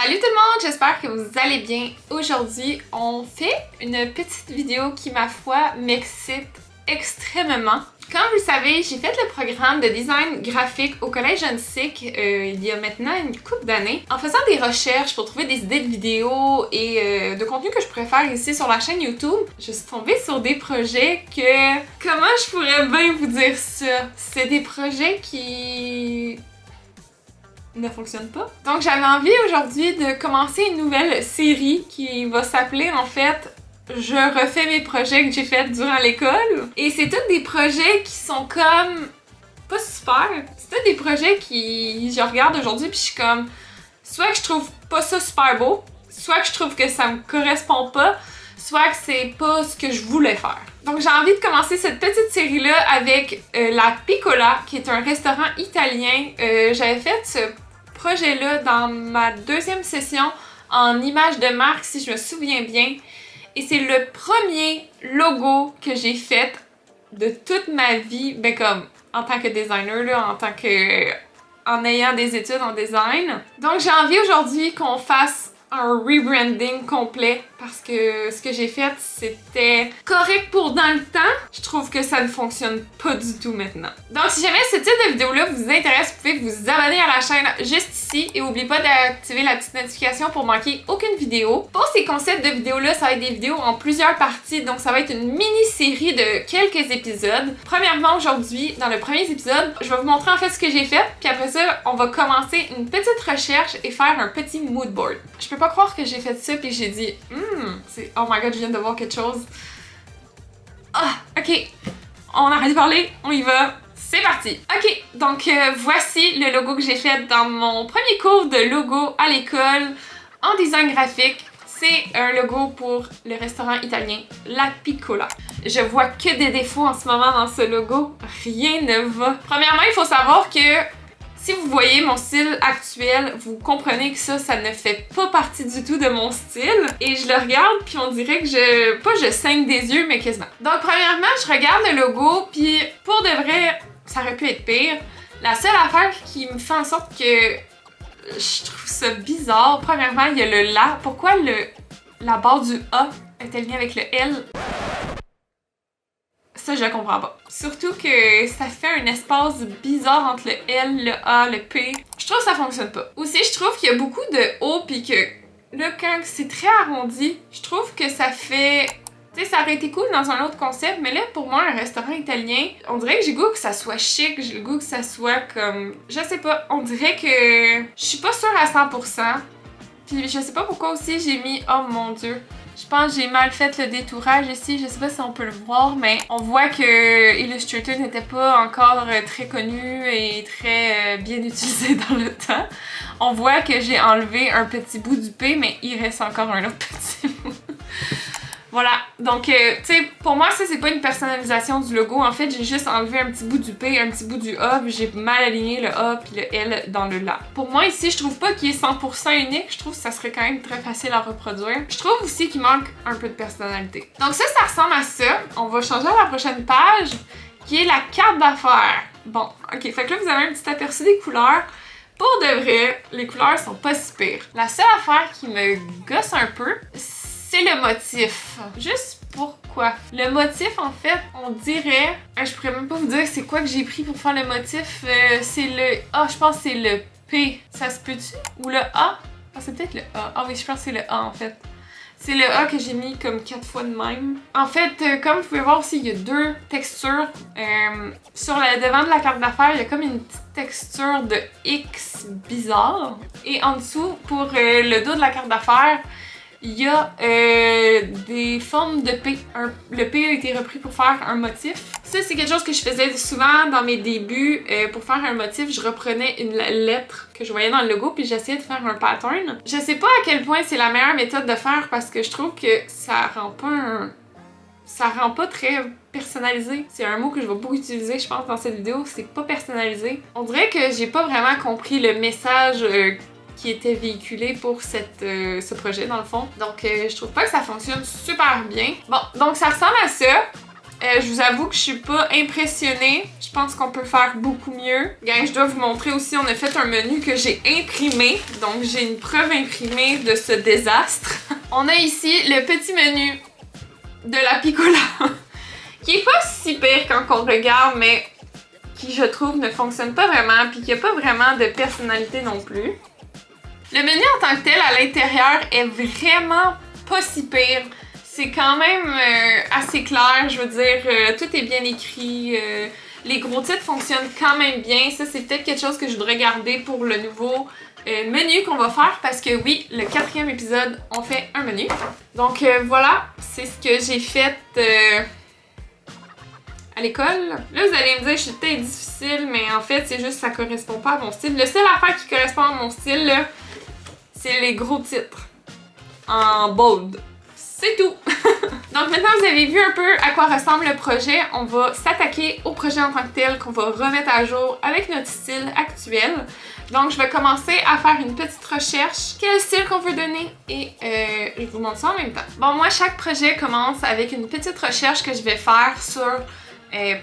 Salut tout le monde, j'espère que vous allez bien. Aujourd'hui, on fait une petite vidéo qui, ma foi, m'excite extrêmement. Comme vous le savez, j'ai fait le programme de design graphique au Collège Jeune Sic il y a maintenant une couple d'années. En faisant des recherches pour trouver des idées de vidéos et de contenu que je pourrais faire ici sur la chaîne YouTube, je suis tombée sur des projets que... Comment je pourrais bien vous dire ça? C'est des projets qui... ne fonctionne pas. Donc j'avais envie aujourd'hui de commencer une nouvelle série qui va s'appeler en fait Je refais mes projets que j'ai faits durant l'école. Et c'est tous des projets qui sont comme pas super. C'est tous des projets qui je regarde aujourd'hui puis je suis comme soit que je trouve pas ça super beau, soit que je trouve que ça me correspond pas, soit que c'est pas ce que je voulais faire. Donc j'ai envie de commencer cette petite série-là avec La Piccola, qui est un restaurant italien. J'avais fait ce projet-là dans ma deuxième session en image de marque, si je me souviens bien. Et c'est le premier logo que j'ai fait de toute ma vie, ben comme en tant que designer, là, en ayant des études en design. Donc j'ai envie aujourd'hui qu'on fasse un rebranding complet parce que ce que j'ai fait c'était correct pour dans le temps. Je trouve que ça ne fonctionne pas du tout maintenant. Donc si jamais ce type de vidéo là vous intéresse, vous pouvez vous abonner à la chaîne juste ici et n'oubliez pas d'activer la petite notification pour manquer aucune vidéo. Pour ces concepts de vidéos là, ça va être des vidéos en plusieurs parties, donc ça va être une mini-série de quelques épisodes. Premièrement aujourd'hui, dans le premier épisode, je vais vous montrer en fait ce que j'ai fait, puis après ça, on va commencer une petite recherche et faire un petit mood board. Je peux pas croire que j'ai fait ça puis j'ai dit oh my god, je viens de voir quelque chose. Ah, ok. On arrête de parler, on y va. C'est parti. Ok, donc voici le logo que j'ai fait dans mon premier cours de logo à l'école en design graphique. C'est un logo pour le restaurant italien La Piccola. Je vois que des défauts en ce moment dans ce logo. Rien ne va. Premièrement, il faut savoir que si vous voyez mon style actuel, vous comprenez que ça ne fait pas partie du tout de mon style. Et je le regarde, puis on dirait que je saigne des yeux, mais quasiment. Donc premièrement, je regarde le logo, puis pour de vrai, ça aurait pu être pire. La seule affaire qui me fait en sorte que je trouve ça bizarre, premièrement, il y a le la. Pourquoi la barre du A est alignée avec le L? Ça, je comprends pas. Surtout que ça fait un espace bizarre entre le L, le A, le P. Je trouve que ça fonctionne pas. Aussi, je trouve qu'il y a beaucoup de O pis que là, quand c'est très arrondi, je trouve que ça fait... Tu sais, ça aurait été cool dans un autre concept, mais là, pour moi, un restaurant italien, on dirait que j'ai le goût que ça soit chic, j'ai le goût que ça soit comme... Je sais pas, on dirait que... Je suis pas sûre à 100%. Puis je sais pas pourquoi aussi j'ai mis... Oh mon dieu... Je pense que j'ai mal fait le détourage ici, je sais pas si on peut le voir, mais on voit que Illustrator n'était pas encore très connu et très bien utilisé dans le temps. On voit que j'ai enlevé un petit bout du P, mais il reste encore un autre petit bout. Voilà, donc tu sais, pour moi ça c'est pas une personnalisation du logo, en fait j'ai juste enlevé un petit bout du P, un petit bout du A, puis j'ai mal aligné le A puis le L dans le LA. Pour moi ici, je trouve pas qu'il est 100% unique, je trouve que ça serait quand même très facile à reproduire. Je trouve aussi qu'il manque un peu de personnalité. Donc ça ressemble à ça. On va changer à la prochaine page, qui est la carte d'affaires. Bon, ok, fait que là vous avez un petit aperçu des couleurs. Pour de vrai, les couleurs sont pas si pires. La seule affaire qui me gosse un peu, c'est le motif. Juste pourquoi? Le motif, en fait, on dirait... Je pourrais même pas vous dire c'est quoi que j'ai pris pour faire le motif. C'est le... Ah, je pense que c'est le P. Ça se peut-tu? Ou le A? Ah, c'est peut-être le A. Ah oui, je pense que c'est le A, en fait. C'est le A que j'ai mis comme 4 fois de même. En fait, comme vous pouvez voir aussi, il y a deux textures. Sur le devant de la carte d'affaires, il y a comme une petite texture de X bizarre. Et en dessous, pour le dos de la carte d'affaires, il y a des formes de P. Le P a été repris pour faire un motif. Ça, c'est quelque chose que je faisais souvent dans mes débuts. Pour faire un motif, je reprenais une lettre que je voyais dans le logo puis j'essayais de faire un pattern. Je sais pas à quel point c'est la meilleure méthode de faire parce que je trouve que ça rend pas très personnalisé. C'est un mot que je vais beaucoup utiliser, je pense, dans cette vidéo. C'est pas personnalisé. On dirait que j'ai pas vraiment compris le message qui était véhiculé pour ce projet dans le fond. Donc je trouve pas que ça fonctionne super bien. Bon, donc ça ressemble à ça. Je vous avoue que je suis pas impressionnée. Je pense qu'on peut faire beaucoup mieux. Bien, je dois vous montrer aussi, on a fait un menu que j'ai imprimé. Donc, j'ai une preuve imprimée de ce désastre. On a ici le petit menu de la Piccola, qui est pas si pire quand on regarde, mais qui, je trouve, ne fonctionne pas vraiment, puis qui a pas vraiment de personnalité non plus. Le menu en tant que tel, à l'intérieur, est vraiment pas si pire. C'est quand même assez clair, je veux dire, tout est bien écrit, les gros titres fonctionnent quand même bien. Ça, c'est peut-être quelque chose que je voudrais garder pour le nouveau menu qu'on va faire parce que oui, le 4e épisode, on fait un menu. Donc voilà, c'est ce que j'ai fait à l'école. Là, vous allez me dire, je suis peut-être difficile, mais en fait, c'est juste que ça correspond pas à mon style. Le seul affaire qui correspond à mon style, là, c'est les gros titres en bold. C'est tout! Donc maintenant vous avez vu un peu à quoi ressemble le projet, on va s'attaquer au projet en tant que tel qu'on va remettre à jour avec notre style actuel. Donc je vais commencer à faire une petite recherche, quel style qu'on veut donner et je vous montre ça en même temps. Bon, moi chaque projet commence avec une petite recherche que je vais faire sur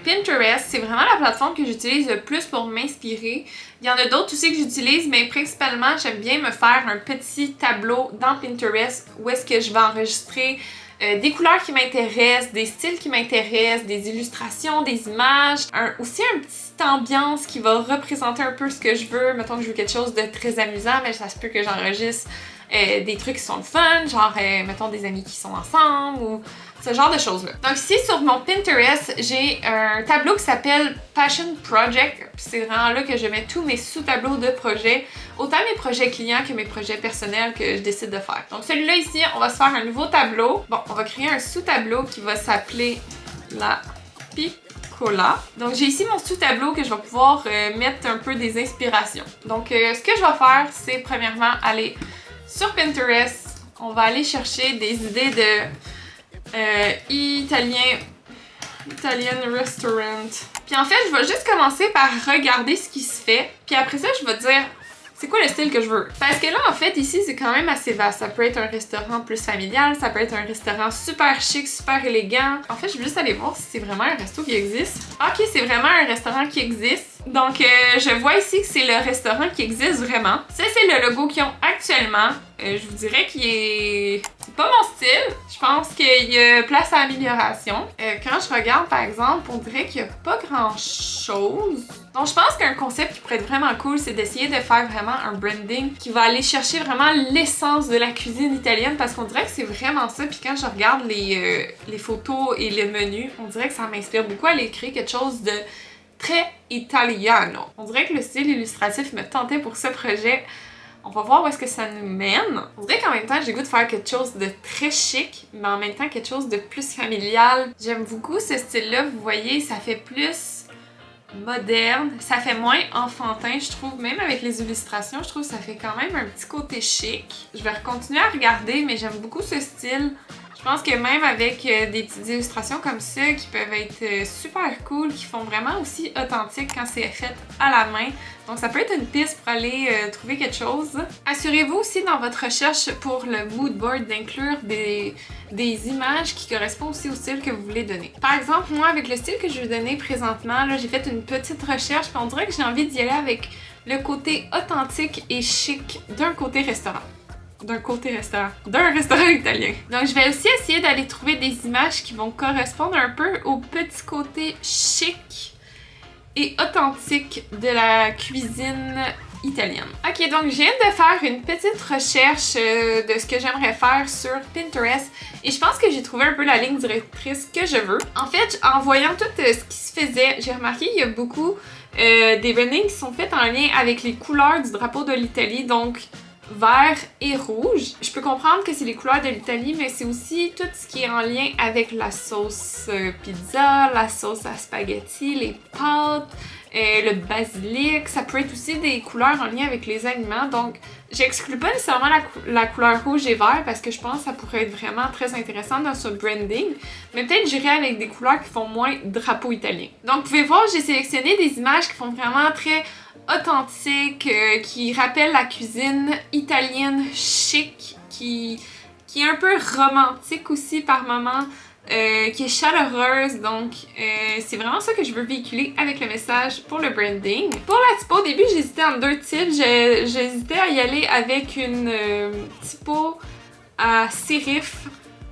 Pinterest. C'est vraiment la plateforme que j'utilise le plus pour m'inspirer. Il y en a d'autres aussi que j'utilise, mais principalement j'aime bien me faire un petit tableau dans Pinterest où est-ce que je vais enregistrer des couleurs qui m'intéressent, des styles qui m'intéressent, des illustrations, des images, aussi une petite ambiance qui va représenter un peu ce que je veux. Mettons que je veux quelque chose de très amusant, mais ça se peut que j'enregistre des trucs qui sont le fun, genre mettons des amis qui sont ensemble ou ce genre de choses-là. Donc ici sur mon Pinterest, j'ai un tableau qui s'appelle Passion Project. C'est vraiment là que je mets tous mes sous-tableaux de projets, autant mes projets clients que mes projets personnels que je décide de faire. Donc celui-là ici, on va se faire un nouveau tableau. Bon, on va créer un sous-tableau qui va s'appeler la Piccola. Donc j'ai ici mon sous-tableau que je vais pouvoir mettre un peu des inspirations. Donc ce que je vais faire, c'est premièrement aller sur Pinterest. On va aller chercher des idées de Italian restaurant. Puis en fait, je vais juste commencer par regarder ce qui se fait. Puis après ça, je vais dire c'est quoi le style que je veux. Parce que là, en fait, ici, c'est quand même assez vaste. Ça peut être un restaurant plus familial, ça peut être un restaurant super chic, super élégant. En fait, je vais juste aller voir si c'est vraiment un resto qui existe. Ok, c'est vraiment un restaurant qui existe. Donc, je vois ici que c'est le restaurant qui existe vraiment. Ça, c'est le logo qu'ils ont actuellement. Je vous dirais qu'il est... C'est pas mon style. Je pense qu'il y a place à amélioration. Quand je regarde, par exemple, on dirait qu'il y a pas grand-chose. Donc, je pense qu'un concept qui pourrait être vraiment cool, c'est d'essayer de faire vraiment un branding qui va aller chercher vraiment l'essence de la cuisine italienne parce qu'on dirait que c'est vraiment ça. Puis quand je regarde les photos et le menu, on dirait que ça m'inspire beaucoup à aller créer quelque chose de très italiano. On dirait que le style illustratif me tentait pour ce projet. On va voir où est-ce que ça nous mène. On dirait qu'en même temps, j'ai goût de faire quelque chose de très chic, mais en même temps quelque chose de plus familial. J'aime beaucoup ce style-là. Vous voyez, ça fait plus moderne. Ça fait moins enfantin, je trouve. Même avec les illustrations, je trouve que ça fait quand même un petit côté chic. Je vais continuer à regarder, mais j'aime beaucoup ce style. Je pense que même avec des petites illustrations comme ça qui peuvent être super cool, qui font vraiment aussi authentique quand c'est fait à la main. Donc ça peut être une piste pour aller trouver quelque chose. Assurez-vous aussi dans votre recherche pour le mood board d'inclure des images qui correspondent aussi au style que vous voulez donner. Par exemple, moi avec le style que je vais donner présentement, là j'ai fait une petite recherche puis on dirait que j'ai envie d'y aller avec le côté authentique et chic d'un côté restaurant. D'un restaurant italien. Donc je vais aussi essayer d'aller trouver des images qui vont correspondre un peu au petit côté chic et authentique de la cuisine italienne. Ok, donc je viens de faire une petite recherche de ce que j'aimerais faire sur Pinterest et je pense que j'ai trouvé un peu la ligne directrice que je veux. En fait, en voyant tout ce qui se faisait, j'ai remarqué qu'il y a beaucoup des brandings qui sont faits en lien avec les couleurs du drapeau de l'Italie, donc vert et rouge. Je peux comprendre que c'est les couleurs de l'Italie, mais c'est aussi tout ce qui est en lien avec la sauce pizza, la sauce à spaghetti, les pâtes, le basilic. Ça peut être aussi des couleurs en lien avec les aliments. Donc, j'exclus pas nécessairement la couleur rouge et vert parce que je pense que ça pourrait être vraiment très intéressant dans ce branding. Mais peut-être j'irai avec des couleurs qui font moins drapeau italien. Donc, vous pouvez voir, j'ai sélectionné des images qui font vraiment très authentique, qui rappelle la cuisine italienne chic, qui est un peu romantique aussi par moments. qui est chaleureuse. Donc, c'est vraiment ça que je veux véhiculer avec le message pour le branding. Pour la typo, au début, j'hésitais entre deux types. J'hésitais à y aller avec une typo à serif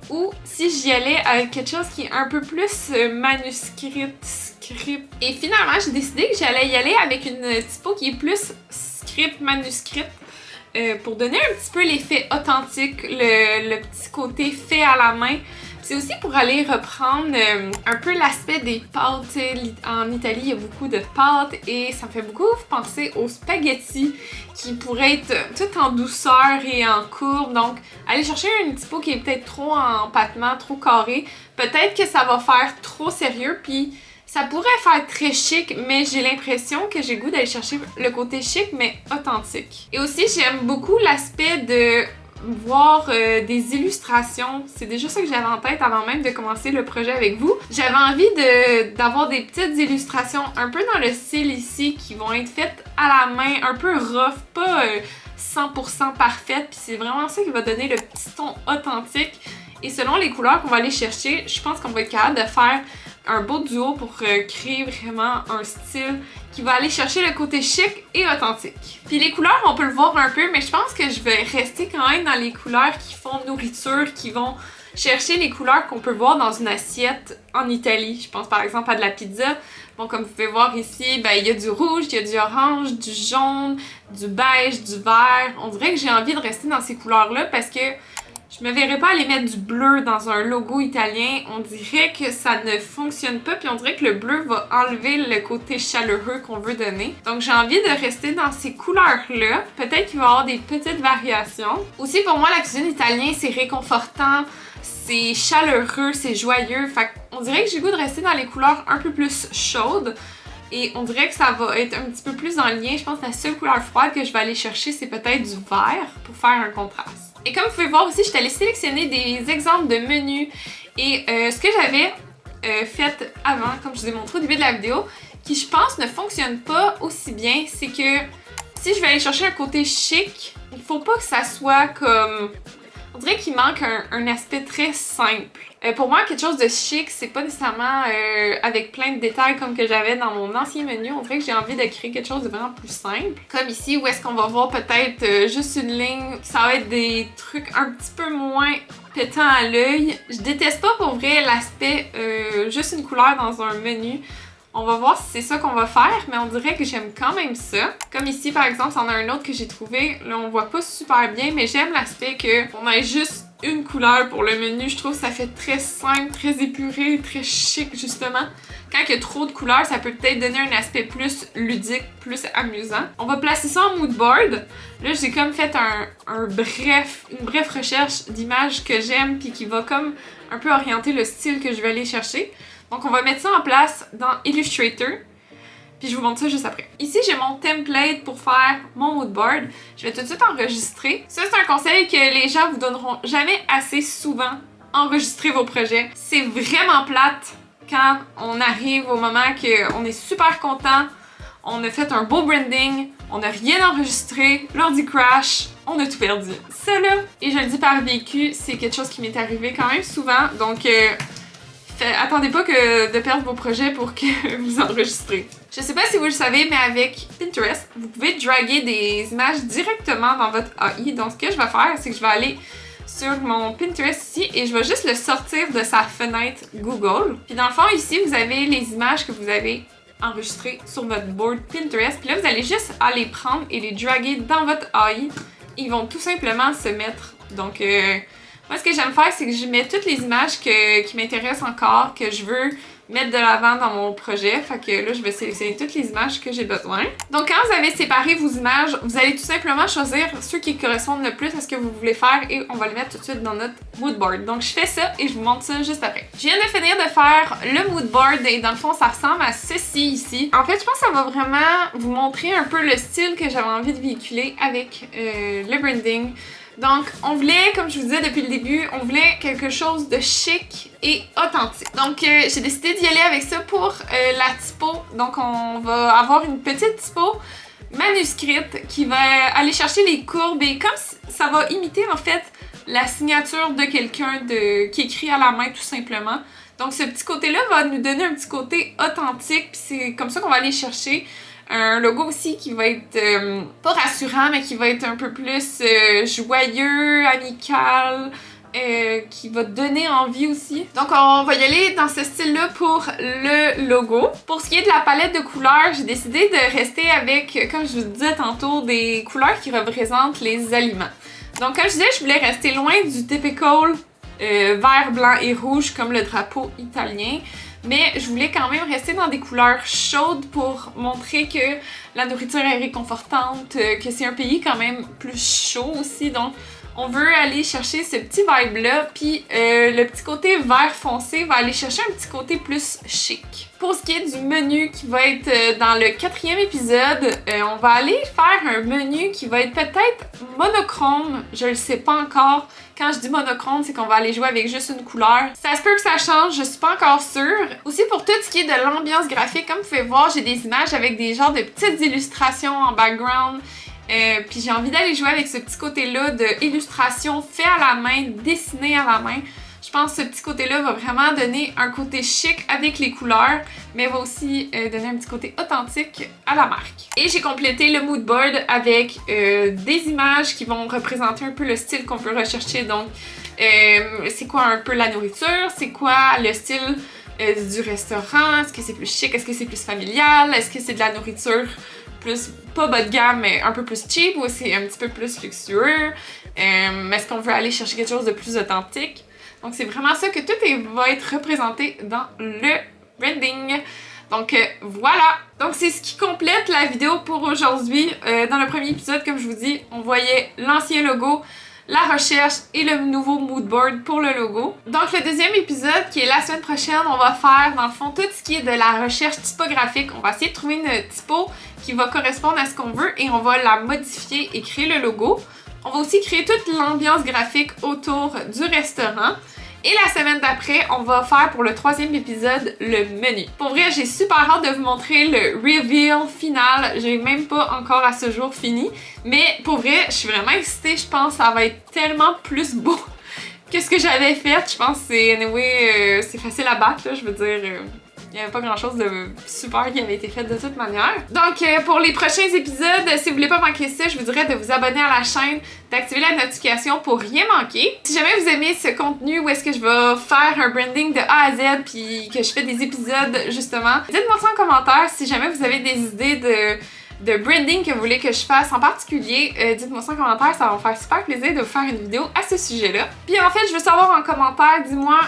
ou si j'y allais avec quelque chose qui est un peu plus manuscrit, script. Et finalement, j'ai décidé que j'allais y aller avec une typo qui est plus script, manuscrit. Pour donner un petit peu l'effet authentique, le petit côté fait à la main. C'est aussi pour aller reprendre un peu l'aspect des pâtes. En Italie, il y a beaucoup de pâtes et ça me fait beaucoup penser aux spaghettis qui pourraient être tout en douceur et en courbe. Donc, aller chercher une typo qui est peut-être trop en empattement, trop carré, peut-être que ça va faire trop sérieux, puis ça pourrait faire très chic, mais j'ai l'impression que j'ai le goût d'aller chercher le côté chic, mais authentique. Et aussi, j'aime beaucoup l'aspect de voir des illustrations. C'est déjà ça que j'avais en tête avant même de commencer le projet avec vous. J'avais envie d'avoir des petites illustrations un peu dans le style ici qui vont être faites à la main, un peu rough, pas 100% parfaites. Puis c'est vraiment ça qui va donner le petit ton authentique. Et selon les couleurs qu'on va aller chercher, je pense qu'on va être capable de faire un beau duo pour créer vraiment un style qui va aller chercher le côté chic et authentique. Puis les couleurs, on peut le voir un peu, mais je pense que je vais rester quand même dans les couleurs qui font nourriture, qui vont chercher les couleurs qu'on peut voir dans une assiette en Italie. Je pense par exemple à de la pizza. Bon, comme vous pouvez voir ici, ben, il y a du rouge, il y a du orange, du jaune, du beige, du vert. On dirait que j'ai envie de rester dans ces couleurs-là parce que je me verrais pas aller mettre du bleu dans un logo italien. On dirait que ça ne fonctionne pas, puis on dirait que le bleu va enlever le côté chaleureux qu'on veut donner. Donc j'ai envie de rester dans ces couleurs-là. Peut-être qu'il va y avoir des petites variations. Aussi pour moi, la cuisine italienne, c'est réconfortant, c'est chaleureux, c'est joyeux. Fait qu'on dirait que j'ai le goût de rester dans les couleurs un peu plus chaudes. Et on dirait que ça va être un petit peu plus en lien. Je pense que la seule couleur froide que je vais aller chercher, c'est peut-être du vert pour faire un contraste. Et comme vous pouvez voir aussi, je suis allée sélectionner des exemples de menus et ce que j'avais fait avant, comme je vous ai montré au début de la vidéo, qui je pense ne fonctionne pas aussi bien, c'est que si je vais aller chercher un côté chic, il faut pas que ça soit comme... On dirait qu'il manque un aspect très simple. Pour moi, quelque chose de chic, c'est pas nécessairement avec plein de détails comme que j'avais dans mon ancien menu. On dirait que j'ai envie de créer quelque chose de vraiment plus simple. Comme ici, où est-ce qu'on va voir peut-être juste une ligne. Ça va être des trucs un petit peu moins pétants à l'œil. Je déteste pas pour vrai l'aspect juste une couleur dans un menu. On va voir si c'est ça qu'on va faire, mais on dirait que j'aime quand même ça. Comme ici, par exemple, c'en a un autre que j'ai trouvé. Là, on voit pas super bien, mais j'aime l'aspect qu'on ait juste une couleur pour le menu. Je trouve que ça fait très simple, très épuré, très chic, justement. Quand il y a trop de couleurs, ça peut peut-être donner un aspect plus ludique, plus amusant. On va placer ça en mood board. Là, j'ai comme fait une brève recherche d'images que j'aime puis qui va comme un peu orienter le style que je vais aller chercher. Donc, on va mettre ça en place dans Illustrator. Puis je vous montre ça juste après. Ici, j'ai mon template pour faire mon mood board. Je vais tout de suite enregistrer. Ça, c'est un conseil que les gens vous donneront jamais assez souvent. Enregistrer vos projets. C'est vraiment plate quand on arrive au moment qu'on est super content, on a fait un beau branding, on n'a rien enregistré, l'ordi crash, on a tout perdu. Ça là, et je le dis par vécu, c'est quelque chose qui m'est arrivé quand même souvent. Donc, attendez pas de perdre vos projets pour que vous enregistrez. Je sais pas si vous le savez, mais avec Pinterest, vous pouvez draguer des images directement dans votre AI. Donc, ce que je vais faire, c'est que je vais aller sur mon Pinterest ici et je vais juste le sortir de sa fenêtre Google. Puis dans le fond, ici, vous avez les images que vous avez enregistrées sur votre board Pinterest. Puis là, vous allez juste aller prendre et les draguer dans votre AI. Ils vont tout simplement se mettre. Donc, moi, ce que j'aime faire, c'est que je mets toutes les images qui m'intéressent encore, que je veux mettre de l'avant dans mon projet. Fait que là, je vais sélectionner toutes les images que j'ai besoin. Donc, quand vous avez séparé vos images, vous allez tout simplement choisir ceux qui correspondent le plus à ce que vous voulez faire et on va les mettre tout de suite dans notre mood board. Donc, je fais ça et je vous montre ça juste après. Je viens de finir de faire le mood board et dans le fond, ça ressemble à ceci ici. En fait, je pense que ça va vraiment vous montrer un peu le style que j'avais envie de véhiculer avec le branding. Donc, on voulait, comme je vous disais depuis le début, on voulait quelque chose de chic et authentique. Donc, j'ai décidé d'y aller avec ça pour la typo. Donc, on va avoir une petite typo manuscrite qui va aller chercher les courbes et comme ça va imiter en fait la signature de quelqu'un qui écrit à la main tout simplement. Donc ce petit côté-là va nous donner un petit côté authentique, puis c'est comme ça qu'on va aller chercher un logo aussi qui va être pas rassurant, mais qui va être un peu plus joyeux, amical, qui va donner envie aussi. Donc on va y aller dans ce style-là pour le logo. Pour ce qui est de la palette de couleurs, j'ai décidé de rester avec, comme je vous disais tantôt, des couleurs qui représentent les aliments. Donc comme je disais, je voulais rester loin du typical vert, blanc et rouge comme le drapeau italien. Mais je voulais quand même rester dans des couleurs chaudes pour montrer que la nourriture est réconfortante, que c'est un pays quand même plus chaud aussi. Donc on veut aller chercher ce petit vibe-là, puis le petit côté vert foncé va aller chercher un petit côté plus chic. Pour ce qui est du menu qui va être dans le 4e épisode, on va aller faire un menu qui va être peut-être monochrome, je le sais pas encore. Quand je dis monochrome, c'est qu'on va aller jouer avec juste une couleur. Ça se peut que ça change, je suis pas encore sûre. Aussi pour tout ce qui est de l'ambiance graphique, comme vous pouvez voir, j'ai des images avec des genres de petites illustrations en background. Puis j'ai envie d'aller jouer avec ce petit côté-là de illustration fait à la main, dessiné à la main. Je pense que ce petit côté-là va vraiment donner un côté chic avec les couleurs, mais va aussi donner un petit côté authentique à la marque. Et j'ai complété le mood board avec des images qui vont représenter un peu le style qu'on veut rechercher. Donc, c'est quoi un peu la nourriture? C'est quoi le style du restaurant? Est-ce que c'est plus chic? Est-ce que c'est plus familial? Est-ce que c'est de la nourriture plus, pas bas de gamme, mais un peu plus cheap, ou c'est un petit peu plus luxueux? Est-ce qu'on veut aller chercher quelque chose de plus authentique? Donc c'est vraiment ça que tout va être représenté dans le branding. Donc voilà! Donc c'est ce qui complète la vidéo pour aujourd'hui. Dans le premier épisode, comme je vous dis, on voyait l'ancien logo, la recherche et le nouveau mood board pour le logo. Donc le deuxième épisode, qui est la semaine prochaine, on va faire dans le fond tout ce qui est de la recherche typographique. On va essayer de trouver une typo qui va correspondre à ce qu'on veut et on va la modifier et créer le logo. On va aussi créer toute l'ambiance graphique autour du restaurant. Et la semaine d'après, on va faire pour le 3e épisode le menu. Pour vrai, j'ai super hâte de vous montrer le reveal final. J'ai même pas encore à ce jour fini. Mais pour vrai, je suis vraiment excitée. Je pense que ça va être tellement plus beau que ce que j'avais fait. Je pense que c'est anyway, c'est facile à battre, là, je veux dire. Il n'y avait pas grand chose de super qui avait été fait de toute manière. Donc pour les prochains épisodes, si vous voulez pas manquer ça, je vous dirais de vous abonner à la chaîne, d'activer la notification pour rien manquer. Si jamais vous aimez ce contenu où est-ce que je vais faire un branding de A à Z puis que je fais des épisodes justement, dites-moi ça en commentaire si jamais vous avez des idées de branding que vous voulez que je fasse en particulier, dites-moi ça en commentaire, ça va me faire super plaisir de vous faire une vidéo à ce sujet-là. Puis en fait, je veux savoir en commentaire, dis-moi,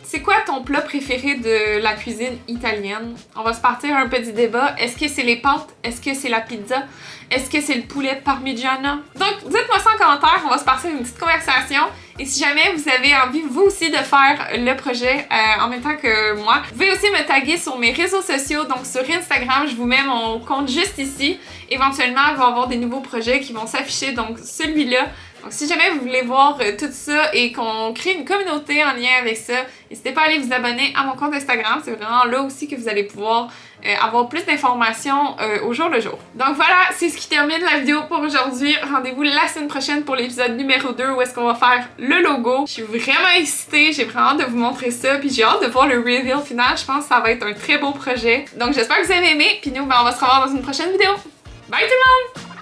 c'est quoi ton plat préféré de la cuisine italienne? On va se partir un petit débat. Est-ce que c'est les pâtes? Est-ce que c'est la pizza? Est-ce que c'est le poulet parmigiano? Donc, dites-moi ça en commentaire, on va se partir une petite conversation. Et si jamais vous avez envie, vous aussi, de faire le projet en même temps que moi, vous pouvez aussi me taguer sur mes réseaux sociaux. Donc, sur Instagram, je vous mets mon compte juste ici. Éventuellement, il va y avoir des nouveaux projets qui vont s'afficher, donc celui-là. Donc, si jamais vous voulez voir tout ça et qu'on crée une communauté en lien avec ça, n'hésitez pas à aller vous abonner à mon compte Instagram. C'est vraiment là aussi que vous allez pouvoir avoir plus d'informations au jour le jour. Donc voilà, c'est ce qui termine la vidéo pour aujourd'hui. Rendez-vous la semaine prochaine pour l'épisode numéro 2 où est-ce qu'on va faire le logo. Je suis vraiment excitée, j'ai vraiment hâte de vous montrer ça, puis j'ai hâte de voir le reveal final. Je pense que ça va être un très beau projet. Donc j'espère que vous avez aimé, puis nous, on va se revoir dans une prochaine vidéo. Bye tout le monde!